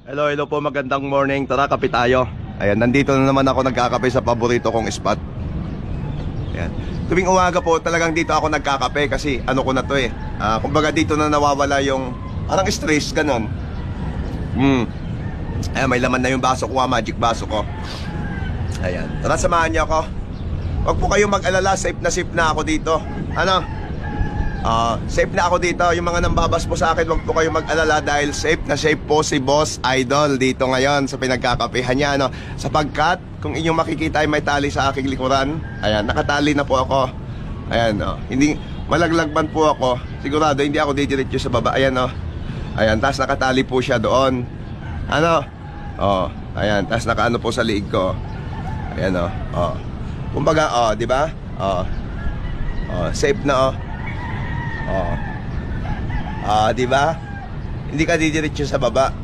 Hello, hello po, magandang morning. Tara, kape tayo. Ayan, nandito na naman ako nagkakape sa paborito kong spot. Ayan. Tuwing umaga po, talagang dito ako nagkakape kasi ano ko na to eh. Kumbaga dito na nawawala yung parang stress, ganon. Ayan, may laman na yung baso ko, magic baso ko. Ayan, tara samahan niyo ako. Huwag po kayong mag-alala, safe na ako dito. Ano? Safe na ako dito. Yung mga nambabas po sa akin, huwag po kayong mag-alala dahil safe na safe po si Boss Idol dito ngayon sa pinagkakapehan niya, ano? Sapagkat kung inyong makikita ay may tali sa aking likuran. Ayan, nakatali na po ako. Ayan, hindi malaglag man po ako. Sigurado hindi ako didiretso sa baba. Ayan, ayan, tas nakatali po siya doon. Ano? Ayan, tas nakaano po sa liig ko. Ayan, kumbaga, di ba? Safe na, di ba? Hindi ka didiretso sa baba.